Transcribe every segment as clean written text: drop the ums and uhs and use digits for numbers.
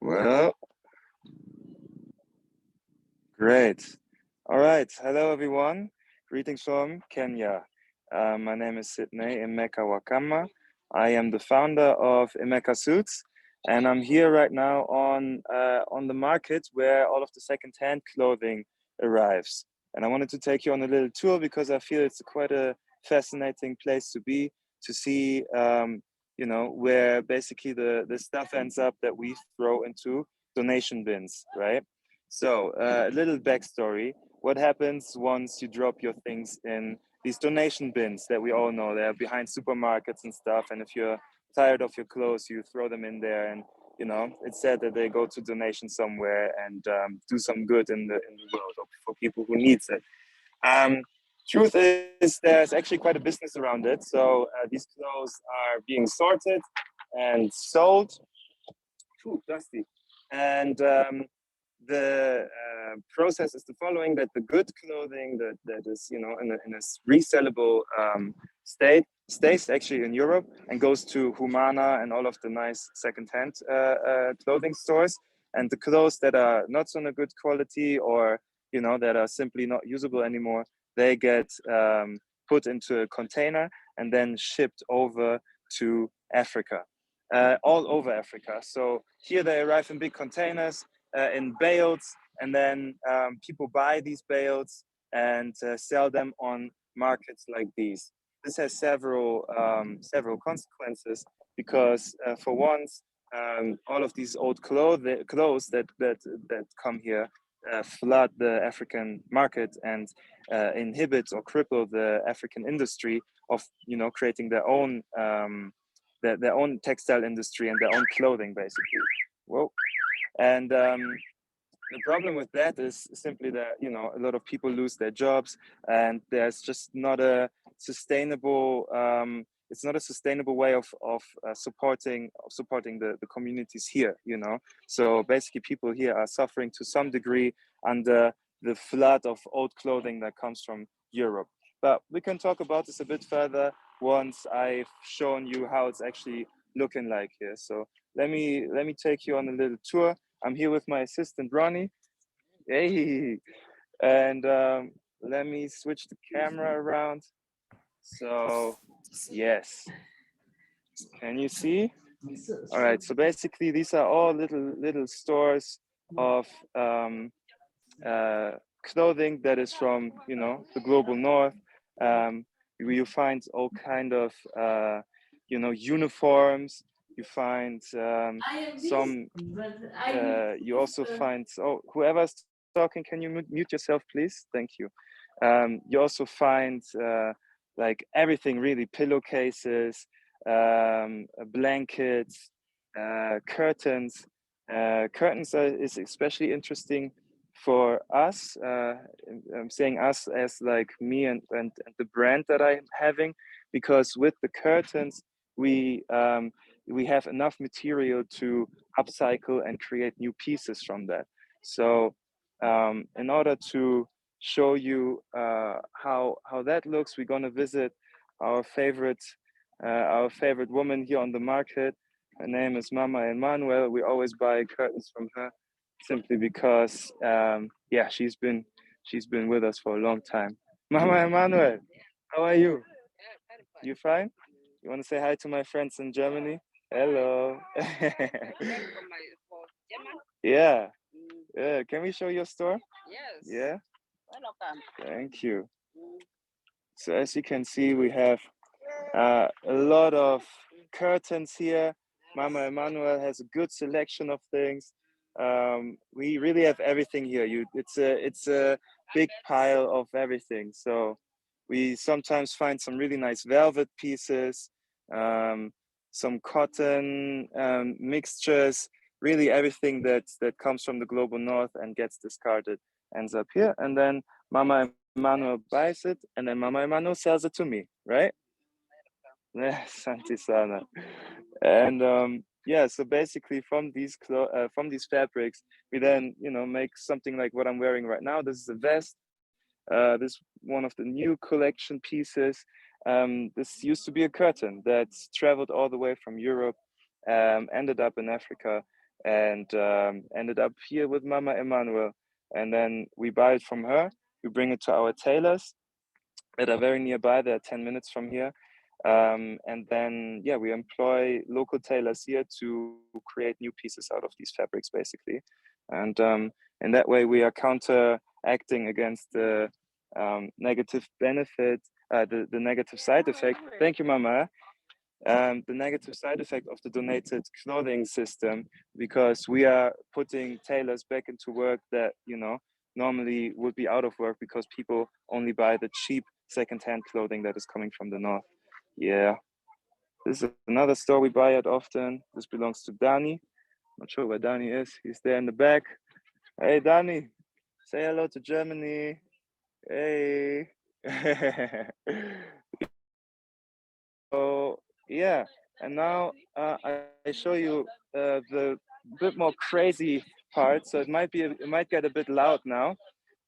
Well, great. All right. Hello, everyone. Greetings from Kenya. My name is Sydney Emeka Wakama. I am the founder of Emeka Suits, and I'm here right now on the market where all of the second-hand clothing arrives. And I wanted to take you on a little tour because I feel it's quite a fascinating place to be, to see, where basically the stuff ends up that we throw into donation bins, right? So, a little backstory. What happens once you drop your things in these donation bins that we all know? They're behind supermarkets and stuff. And if you're tired of your clothes, you throw them in there. And, it's said that they go to donation somewhere and do some good in the world for people who needs it. Um, Truth is, there's actually quite a business around it. So, these clothes are being sorted and sold. Ooh, dusty. And the process is the following: that the good clothing that is in a resellable state stays actually in Europe and goes to Humana and all of the nice secondhand clothing stores, and the clothes that are not so good quality, or that are simply not usable anymore, they get put into a container and then shipped over to Africa, all over Africa. So here they arrive in big containers, in bales, and then people buy these bales and sell them on markets like these. This has several consequences because, for once, all of these old clothes that come here flood the African market and inhibit or cripple the African industry of creating their own textile industry and their own clothing, basically. Whoa. And the problem with that is simply that a lot of people lose their jobs, and there's just not a sustainable. It's not a sustainable way of supporting the communities here. So basically, people here are suffering to some degree under the flood of old clothing that comes from Europe. But we can talk about this a bit further once I've shown you how it's actually looking like here. So let me take you on a little tour. I'm here with my assistant Ronnie. Hey, and let me switch the camera around. So yes, can you see? All right. So basically, these are all little stores of clothing that is from the global north. Where you find all kind of uniforms. You find some. You also find. Oh, whoever's talking, can you mute yourself, please? Thank you. You also find like everything really: pillowcases, blankets, curtains. Curtains is especially interesting for us. I'm saying us as like me and the brand that I'm having, because with the curtains we have enough material to upcycle and create new pieces from that. So in order to show you how that looks, we're gonna visit our favorite woman here on the market. Her name is Mama Emmanuel. We always buy curtains from her simply because she's been with us for a long time. Mama Emmanuel, how are you? You fine? You want to say hi to my friends in Germany? Hello. Yeah. Yeah. Can we show your store? Yeah. Thank you. So as you can see, we have a lot of curtains here. Mama Emmanuel has a good selection of things. We really have everything here. It's a big pile of everything. So we sometimes find some really nice velvet pieces, some cotton mixtures. Really, everything that comes from the global north and gets discarded ends up here, and then Mama Emmanuel buys it, and then Mama Emmanuel sells it to me, right? Yeah, Santi Sana. And so basically from these fabrics, we then make something like what I'm wearing right now. This is a vest. This one of the new collection pieces. This used to be a curtain that traveled all the way from Europe, ended up in Africa, and ended up here with Mama Emmanuel. And then we buy it from her. We bring it to our tailors that are very nearby. They're 10 minutes from here. And then, yeah, we employ local tailors here to create new pieces out of these fabrics, basically. And in that way, we are counteracting against the negative benefit, the negative side effect. Thank you, Mama. The negative side effect of the donated clothing system, because we are putting tailors back into work that, you know, normally would be out of work because people only buy the cheap secondhand clothing that is coming from the north. Yeah, this is another store we buy at often. This belongs to Dani. Not sure where Dani is. He's there in the back. Hey, Dani, say hello to Germany. Hey. So yeah, and now I show you the bit more crazy part. So it might get a bit loud now.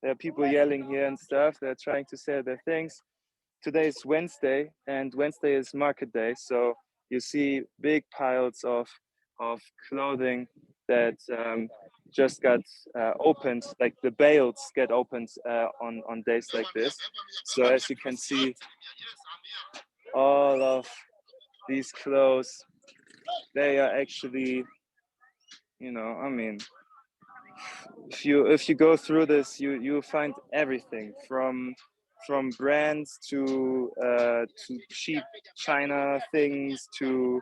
There are people yelling here and stuff. They're trying to sell their things. Today is Wednesday, and Wednesday is market day. So you see big piles of clothing that just got opened. Like the bales get opened on days like this. So as you can see, all of these clothes, they are actually, you know, I mean, if you go through this, you find everything from brands to cheap China things to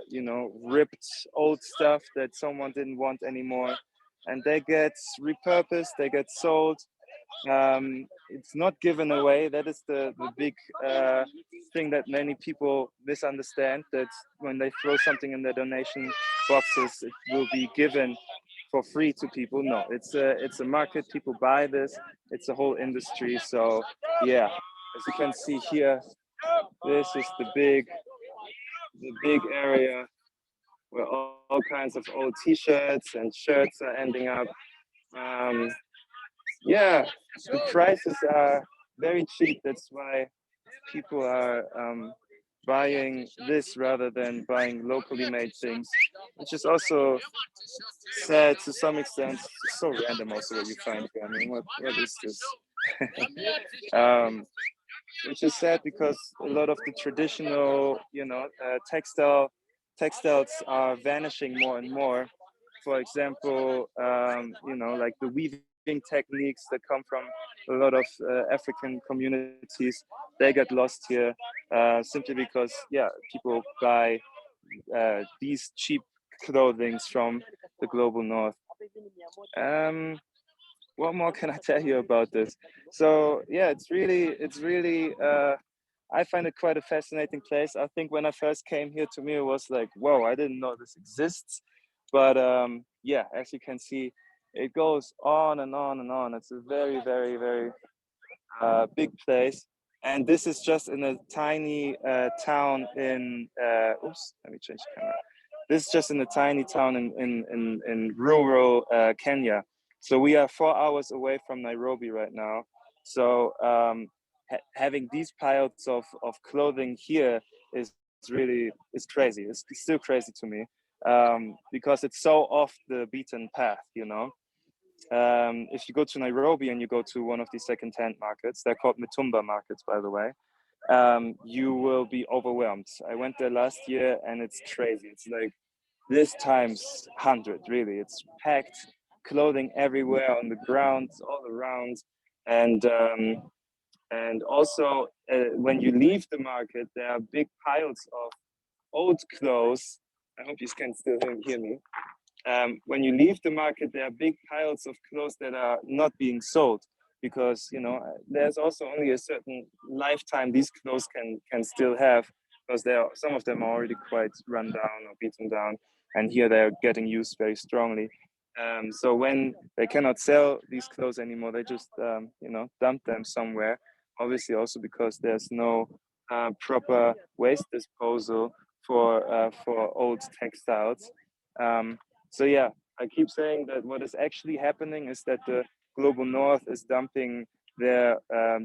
you know, ripped old stuff that someone didn't want anymore, and they get repurposed, they get sold. It's not given away. That is the big thing that many people misunderstand, that when they throw something in their donation boxes, it will be given for free to people. No, it's a market. People buy this. It's a whole industry. So yeah, as you can see here, this is the big area where all kinds of old T-shirts and shirts are ending up. Um, yeah, the prices are very cheap. That's why people are buying this rather than buying locally made things, which is also sad to some extent. It's so random also what you find here. I mean, what is this? um, which is sad because a lot of the traditional, you know, textiles are vanishing more and more. For example, you know, like the weaving techniques that come from a lot of African communities, they get lost here simply because, yeah, people buy these cheap clothings from the global north. Um, what more can I tell you about this? So yeah, it's really I find it quite a fascinating place. I think when I first came here, to me it was like, whoa, I didn't know this exists. But yeah, as you can see, it goes on and on and on. It's a very big place, and this is just in a tiny town in oops, let me change the camera. This is just in a tiny town in rural Kenya. So we are 4 hours away from Nairobi right now. So having these piles of clothing here is crazy. It's still crazy to me because it's so off the beaten path, you know. If you go to Nairobi and you go to one of these second-hand markets, they're called Mitumba markets, by the way, you will be overwhelmed. I went there last year and it's crazy. It's like this times 100, really. It's packed, clothing everywhere on the ground, all around. And also, when you leave the market, there are big piles of old clothes. I hope you can still hear me. When you leave the market, there are big piles of clothes that are not being sold because, you know, there's also only a certain lifetime these clothes can still have, because some of them are already quite run down or beaten down, and here they're getting used very strongly. So when they cannot sell these clothes anymore, they just you know, dump them somewhere. Obviously, also because there's no proper waste disposal for old textiles. So yeah, I keep saying that what is actually happening is that the global north is dumping their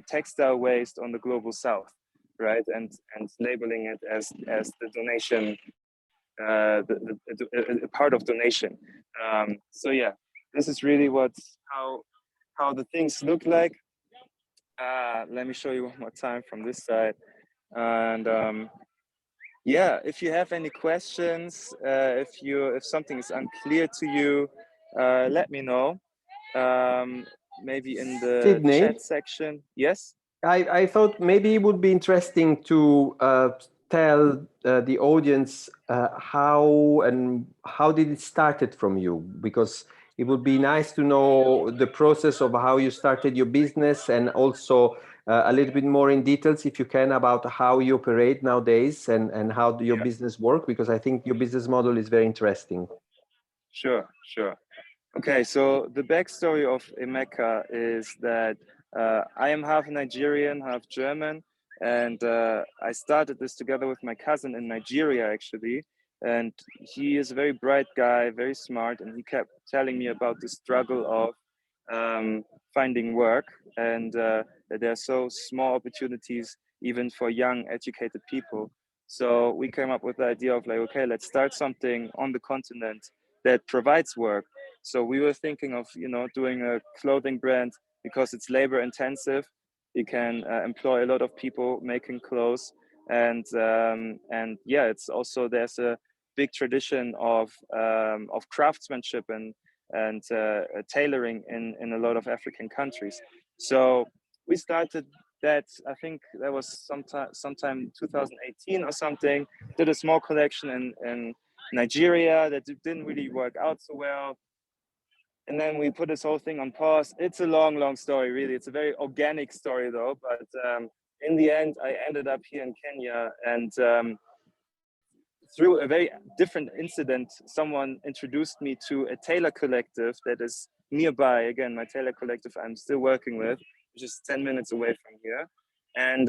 textile waste on the global south, right? And labeling it as the donation a part of donation. So yeah, this is really how the things look like. Let me show you one more time from this side. And yeah, if you have any questions, if something is unclear to you, let me know. Maybe in the chat Sydney, section. Yes. I thought maybe it would be interesting to tell the audience how did it started from you, because it would be nice to know the process of how you started your business, and also a little bit more in details, if you can, about how you operate nowadays, and how your Yeah. business work, because I think your business model is very interesting. Sure. Sure. Okay, so the backstory of Emeka is that I am half Nigerian, half German, and I started this together with my cousin in Nigeria, actually. And he is a very bright guy, very smart, and he kept telling me about the struggle of finding work, and that there are so small opportunities even for young, educated people. So we came up with the idea of like, okay, let's start something on the continent that provides work. So we were thinking of, doing a clothing brand because it's labor intensive. You can employ a lot of people making clothes, and yeah, it's also there's a big tradition of craftsmanship and tailoring in a lot of African countries. So we started that. I think that was sometime 2018 or something. Did a small collection in Nigeria that didn't really work out so well, and then we put this whole thing on pause. It's a long story, really. It's a very organic story, though. But in the end, I ended up here in Kenya, and through a very different incident, someone introduced me to a tailor collective that is nearby. Again, my tailor collective I'm still working with, which is 10 minutes away from here. And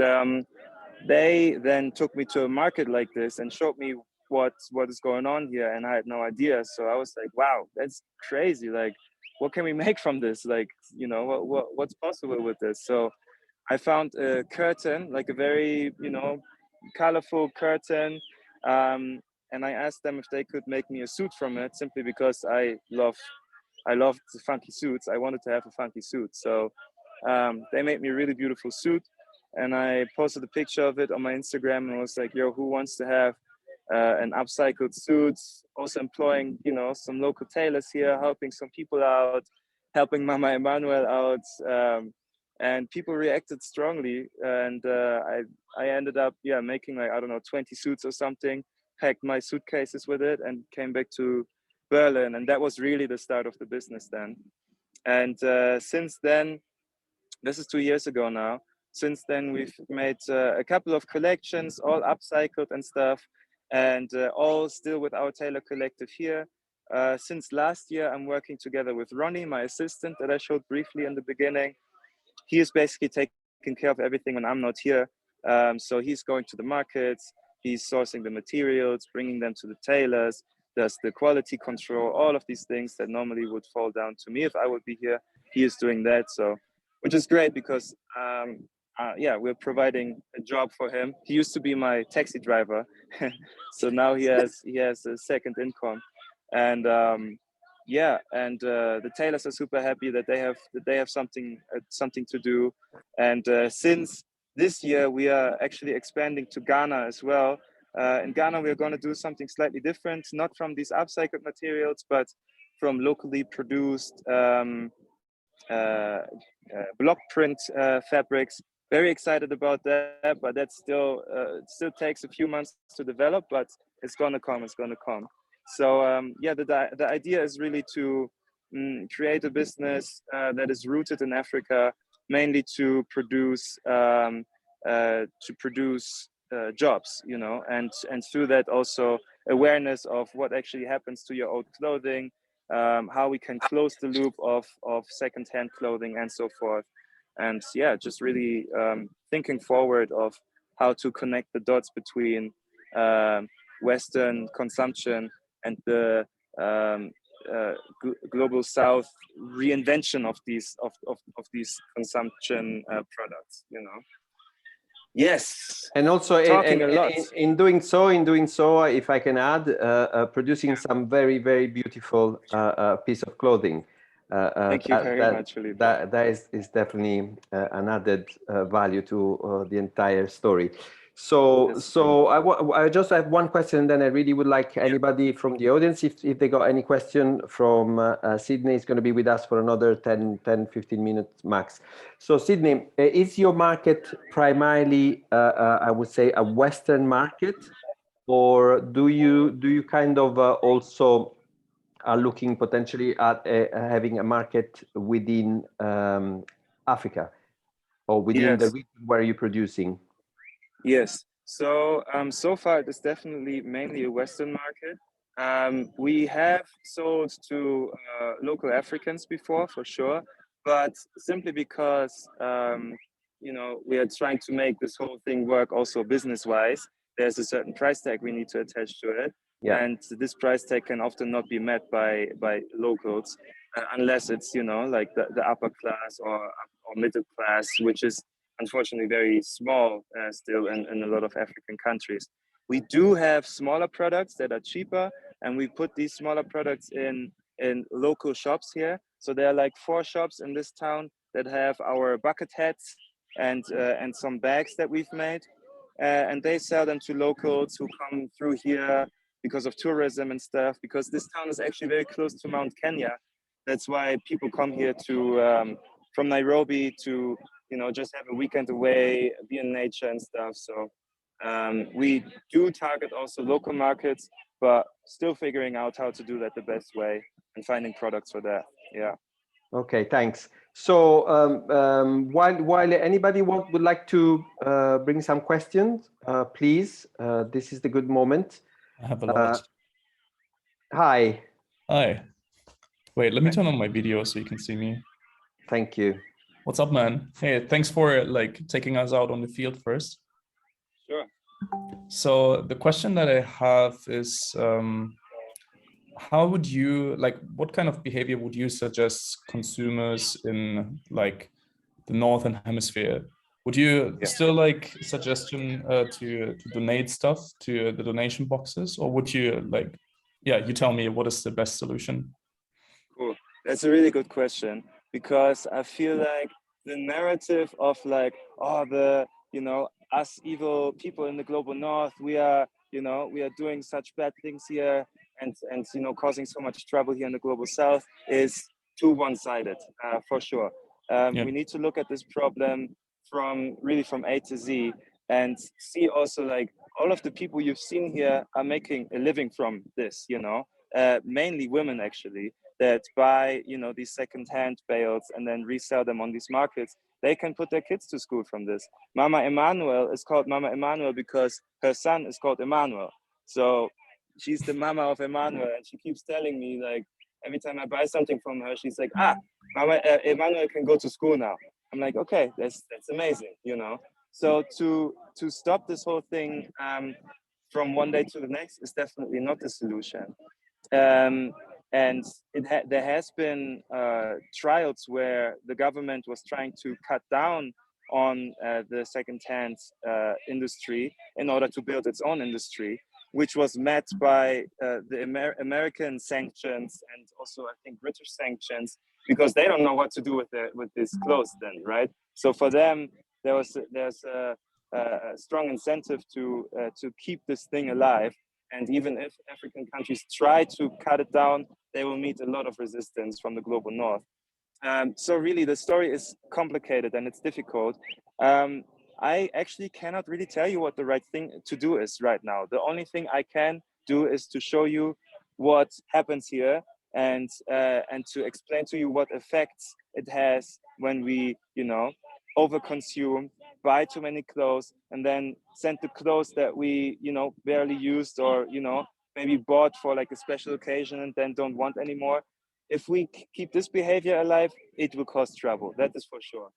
they then took me to a market like this and showed me what is going on here, and I had no idea. So I was like, wow, that's crazy. Like, what can we make from this? Like, what's possible with this? So I found a curtain, like a very, colorful curtain. And I asked them if they could make me a suit from it, simply because I loved the funky suits. I wanted to have a funky suit. So they made me a really beautiful suit, and I posted a picture of it on my Instagram and was like, yo, who wants to have an upcycled suit? Also employing, some local tailors here, helping some people out, helping Mama Emmanuel out. And people reacted strongly, and I ended up making like, I don't know, 20 suits or something, packed my suitcases with it, and came back to Berlin, and that was really the start of the business then. And since then, this is 2 years ago now. Since then, we've made a couple of collections, all upcycled and stuff, and all still with our tailor collective here. Since last year, I'm working together with Ronnie, my assistant that I showed briefly in the beginning. He is basically taking care of everything when I'm not here. So he's going to the markets, he's sourcing the materials, bringing them to the tailors, does the quality control, all of these things that normally would fall down to me if I would be here. He is doing that, so which is great because yeah, we're providing a job for him. He used to be my taxi driver, so now he has a second income, and yeah, and the tailors are super happy that they have something to do, and since this year we are actually expanding to Ghana as well. In Ghana, we're going to do something slightly different, not from these upcycled materials, but from locally produced block print fabrics. Very excited about that, but that's it still takes a few months to develop, but it's gonna come. It's gonna come. So yeah, the idea is really to create a business that is rooted in Africa, mainly to produce jobs, and through that also awareness of what actually happens to your old clothing, how we can close the loop of secondhand clothing and so forth. And yeah, just really thinking forward of how to connect the dots between Western consumption and the global South reinvention of these consumption products. Yes. And also, Talking a lot. in doing so, if I can add, producing some very, very beautiful piece of clothing. Thank you very much, Felipe. That is definitely an added value to the entire story. So I just have one question, and then I really would like anybody from the audience, if they got any question from Sydney, is going to be with us for another 10, 15 minutes max. So Sydney, is your market primarily, I would say, a Western market, or do you kind of also are looking potentially at having a market within Africa, or within the Yes. region where you're producing? Yes. So so far it is definitely mainly a Western market. We have sold to local Africans before, for sure, but simply because you know, we are trying to make this whole thing work also business-wise. There's a certain price tag we need to attach to it, Yeah. and this price tag can often not be met by locals unless it's, you know, like the upper class or middle class, which is unfortunately very small still in a lot of African countries. We do have smaller products that are cheaper, and we put these smaller products in local shops here. So there are like 4 shops in this town that have our bucket hats and some bags that we've made, and they sell them to locals who come through here because of tourism and stuff. Because this town is actually very close to Mount Kenya. That's why people come here to from Nairobi to, you know, just have a weekend away, be in nature and stuff. So we do target also local markets, but still figuring out how to do that the best way and finding products for that. Yeah. Okay, thanks. So while anybody would like to bring some questions, please, this is the good moment. I have a lot. Hi. Hi. Wait, let me turn on my video so you can see me. Thank you. What's up, man? Hey, thanks for like taking us out on the field first. Sure. So the question that I have is, how would you, like, what kind of behavior would you suggest consumers in like the Northern Hemisphere? Would you still like suggestion to donate stuff to the donation boxes, or would you like, yeah, you tell me what is the best solution? Cool. That's a really good question, because I feel like the narrative of like, oh, the, you know, us evil people in the global north, we are, you know, we are doing such bad things here and you know, causing so much trouble here in the global south, is too one-sided, for sure. We need to look at this problem really from A to Z, and see also like all of the people you've seen here are making a living from this, you know, mainly women actually, that buy, you know, these second-hand bales and then resell them on these markets. They can put their kids to school from this. Mama Emmanuel is called Mama Emmanuel because her son is called Emmanuel. So she's the mama of Emmanuel, and she keeps telling me, like, every time I buy something from her, she's like, Mama Emmanuel can go to school now. I'm like, okay, that's amazing, you know. So to stop this whole thing from one day to the next is definitely not the solution. And there has been trials where the government was trying to cut down on the second-hand industry in order to build its own industry, which was met by the American sanctions and also I think British sanctions, because they don't know what to do with this clothes then, right? So for them, there's a strong incentive to keep this thing alive. And even if African countries try to cut it down, they will meet a lot of resistance from the global north. So really, the story is complicated and it's difficult. I actually cannot really tell you what the right thing to do is right now. The only thing I can do is to show you what happens here and to explain to you what effects it has when we, you know, overconsume, buy too many clothes, and then send the clothes that we, you know, barely used or, you know, maybe bought for like a special occasion and then don't want anymore. If we keep this behavior alive, it will cause trouble. That is for sure.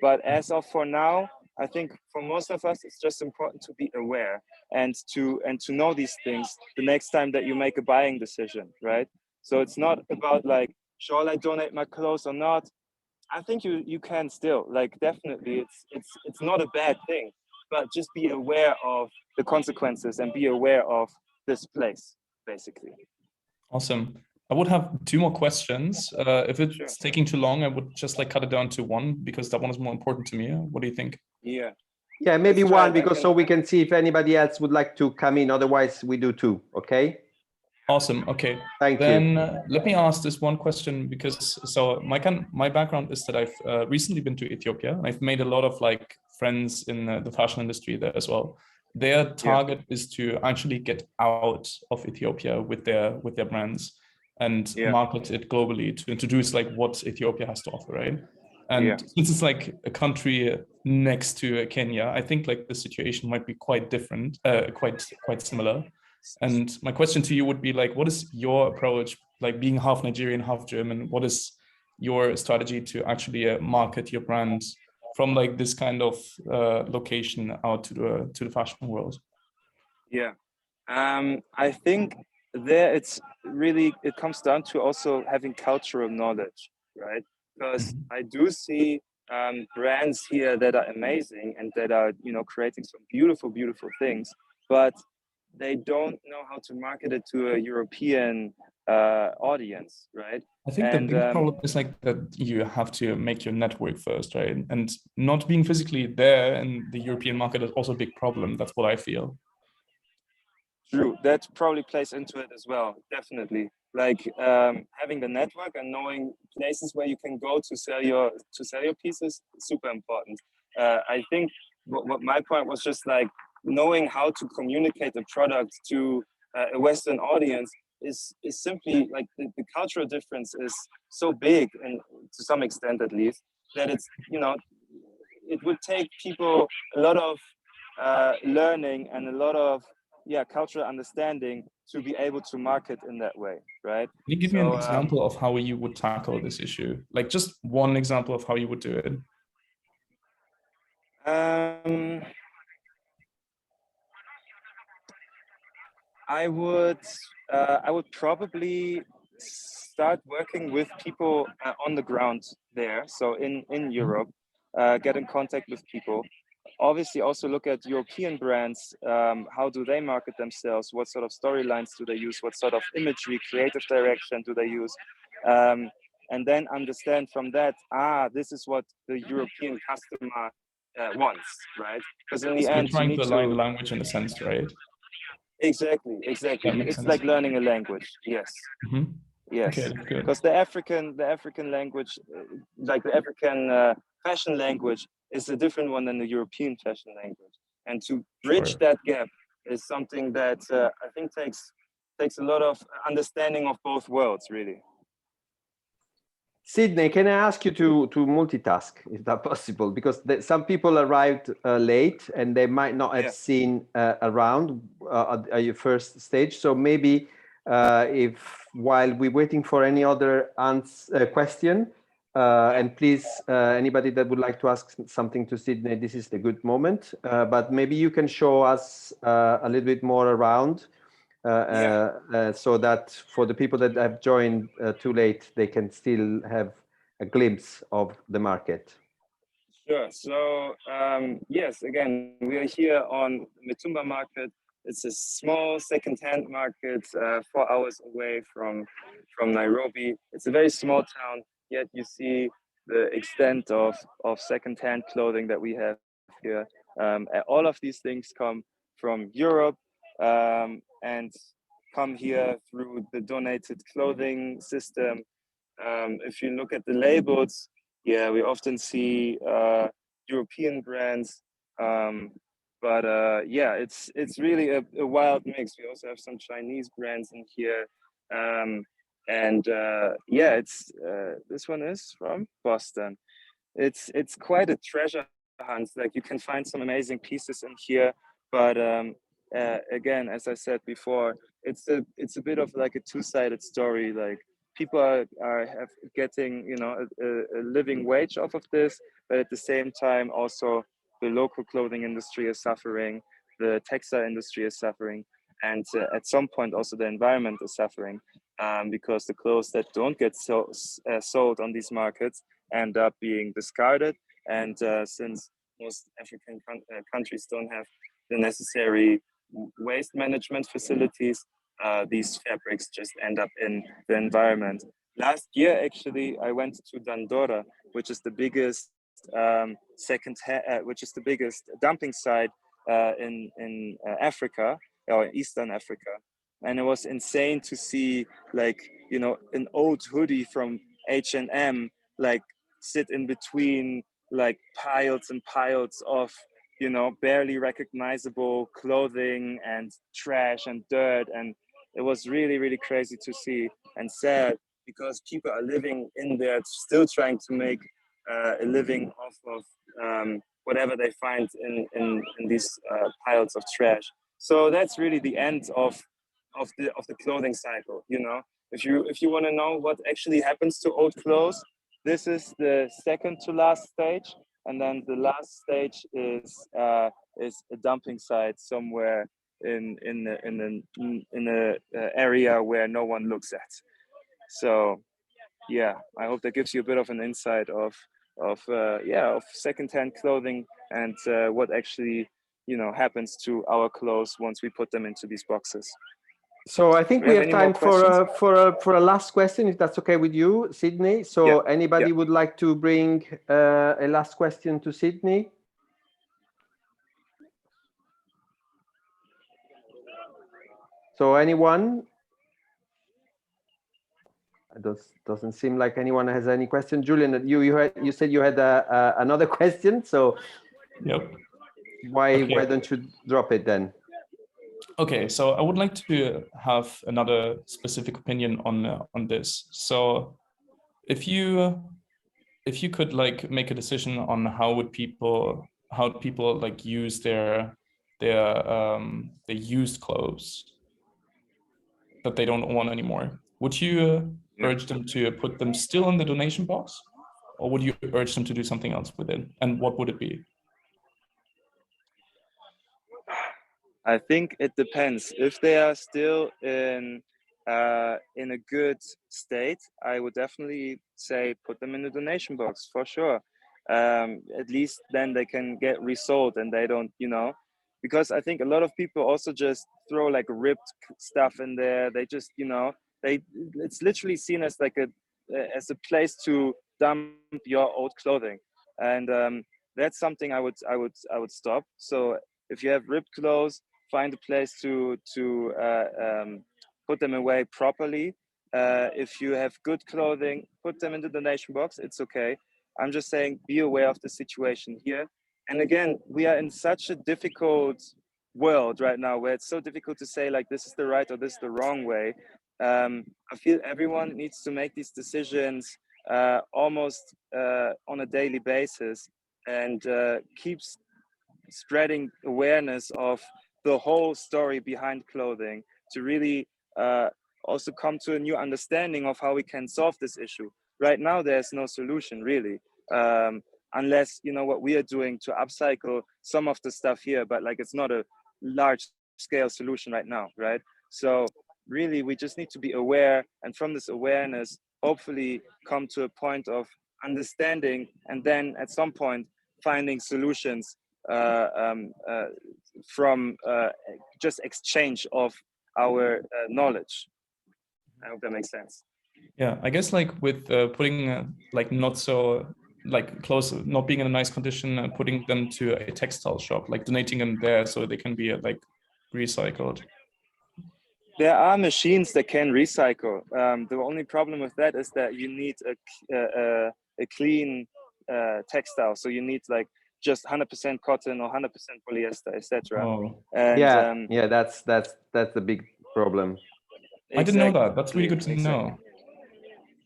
But as of for now, I think for most of us, it's just important to be aware and to know these things the next time that you make a buying decision, right? So it's not about like, shall I donate my clothes or not? I think you can still, like, definitely it's not a bad thing, but just be aware of the consequences and be aware of this place, basically. Awesome. I would have two more questions. If it's Sure. taking too long, I would just like cut it down to one because that one is more important to me. What do you think? Yeah. Yeah, maybe Let's try one it. I because can- so we can see if anybody else would like to come in. Otherwise, we do two. Okay. Awesome. Okay. Thank you. Then let me ask this one question because so my background is that I've recently been to Ethiopia and I've made a lot of like friends in the fashion industry there as well. Their target is to actually get out of Ethiopia with their brands and market it globally to introduce like what Ethiopia has to offer, right? And since it's like a country next to Kenya, I think like the situation might be quite different, quite similar. And my question to you would be like, what is your approach, like being half Nigerian, half German? What is your strategy to actually market your brand from like this kind of location out to the fashion world? Yeah. I think there it comes down to also having cultural knowledge, right? Because I do see brands here that are amazing and that are, creating some beautiful, beautiful things, but they don't know how to market it to a European audience, right? I think the big problem is like that you have to make your network first, right? And not being physically there in the European market is also a big problem. That's what I feel. True, that probably plays into it as well. Definitely, like having the network and knowing places where you can go to sell your pieces, super important. I think what my point was just like knowing how to communicate the product to a Western audience is simply like the cultural difference is so big, and to some extent at least, that it's it would take people a lot of learning and a lot of cultural understanding to be able to market in that way, right? Can you give me an example of how you would tackle this issue? Like just one example of how you would do it. I would probably start working with people on the ground there, so in Europe, get in contact with people. Obviously, also look at European brands. How do they market themselves? What sort of storylines do they use? What sort of imagery, creative direction do they use? And then understand from that, this is what the European customer wants, right? Because in the end, You're trying you to need align the to language in a sense, right? exactly. That makes It's sense. like learning a language. Yes. Mm-hmm. Yes, okay, that's good. because the African language, like the African fashion language, is a different one than the European fashion language, and to bridge that gap is something that I think takes a lot of understanding of both worlds, really. Sydney, can I ask you to multitask? Is that possible? Because some people arrived late and they might not have seen around at your first stage. So maybe if while we're waiting for any other question, and please, anybody that would like to ask something to Sydney, this is the good moment. But maybe you can show us a little bit more around. So that for the people that have joined too late, they can still have a glimpse of the market. Sure. So yes, again, we are here on Mitumba Market. It's a small second-hand market, 4 hours away from Nairobi. It's a very small town, yet you see the extent of second-hand clothing that we have here. All of these things come from Europe and come here through the donated clothing system. If you look at the labels, we often see European brands, but it's really a wild mix. We also have some Chinese brands in here, it's this one is from Boston. It's quite a treasure hunt. Like you can find some amazing pieces in here, but again, as I said before, it's a bit of like a two-sided story. Like people are getting a living wage off of this, but at the same time also the local clothing industry is suffering, the textile industry is suffering, and at some point also the environment is suffering because the clothes that don't get sold on these markets end up being discarded. And since most African countries don't have the necessary waste management facilities, these fabrics just end up in the environment. Last year, actually, I went to Dandora, which is the biggest which is the biggest dumping site in Africa, or Eastern Africa, and it was insane to see, like, you know, an old hoodie from H&M like sit in between like piles and piles of, you know, barely recognizable clothing and trash and dirt, and it was really, really crazy to see and sad, because people are living in there, still trying to make a living off of whatever they find in these piles of trash. So that's really the end of the clothing cycle. You know, if you want to know what actually happens to old clothes, this is the second to last stage, and then the last stage is a dumping site somewhere in a area where no one looks at. So yeah, I hope that gives you a bit of an insight of secondhand clothing and what actually, you know, happens to our clothes once we put them into these boxes. So I think we have time for a last question, if that's okay with you, Sydney. So anybody would like to bring a last question to Sydney? So anyone? It doesn't seem like anyone has any question. Julian, you said you had another question, so why don't you drop it then? Okay, so I would like to have another specific opinion on this. So if you could like make a decision on how people like use their used clothes that they don't want anymore, would you urge them to put them still in the donation box, or would you urge them to do something else with it, and what would it be? I think it depends. If they are still in a good state, I would definitely say put them in the donation box for sure. At least then they can get resold and they don't, you know, because I think a lot of people also just throw like ripped stuff in there. They just, you know, it's literally seen as like as a place to dump your old clothing, and that's something I would stop. So if you have ripped clothes, find a place to put them away properly. If you have good clothing, put them in the donation box. It's okay. I'm just saying, be aware of the situation here. And again, we are in such a difficult world right now, where it's so difficult to say like this is the right or this is the wrong way. I feel everyone needs to make these decisions almost on a daily basis, and keeps spreading awareness of the whole story behind clothing, to really also come to a new understanding of how we can solve this issue. Right now, there's no solution really, unless, you know, what we are doing to upcycle some of the stuff here, but like it's not a large scale solution right now, right? So really, we just need to be aware, and from this awareness, hopefully come to a point of understanding, and then at some point finding solutions from just exchange of our knowledge. I hope that makes sense. Yeah, I guess like with putting like not so like close, not being in a nice condition, putting them to a textile shop, like donating them there so they can be like recycled. There are machines that can recycle. The only problem with that is that you need a clean textile. So you need like just 100% cotton or 100% polyester, etc. Oh. And yeah, that's the big problem. I didn't know that. That's really good to know.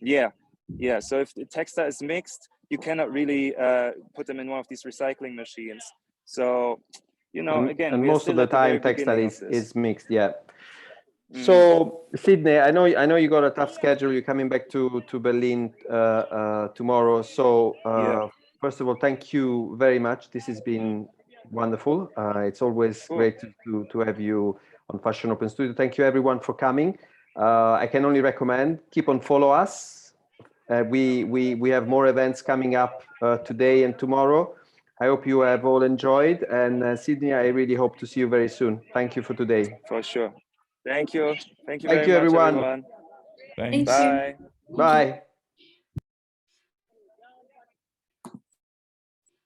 Yeah. So if the textile is mixed, you cannot really put them in one of these recycling machines. So, you know, again, and most of the time textile is mixed. Yeah. So Sydney, I know you got a tough schedule. You're coming back to Berlin tomorrow. So first of all, thank you very much. This has been wonderful. It's always great to have you on Fashion Open Studio. Thank you everyone for coming. I can only recommend, keep on follow us We have more events coming up today and tomorrow. I hope you have all enjoyed, and Sydney, I really hope to see you very soon. Thank you for today. For sure. Thank you. Thank you Thank very you, much, everyone. everyone. Thanks. Bye. Bye.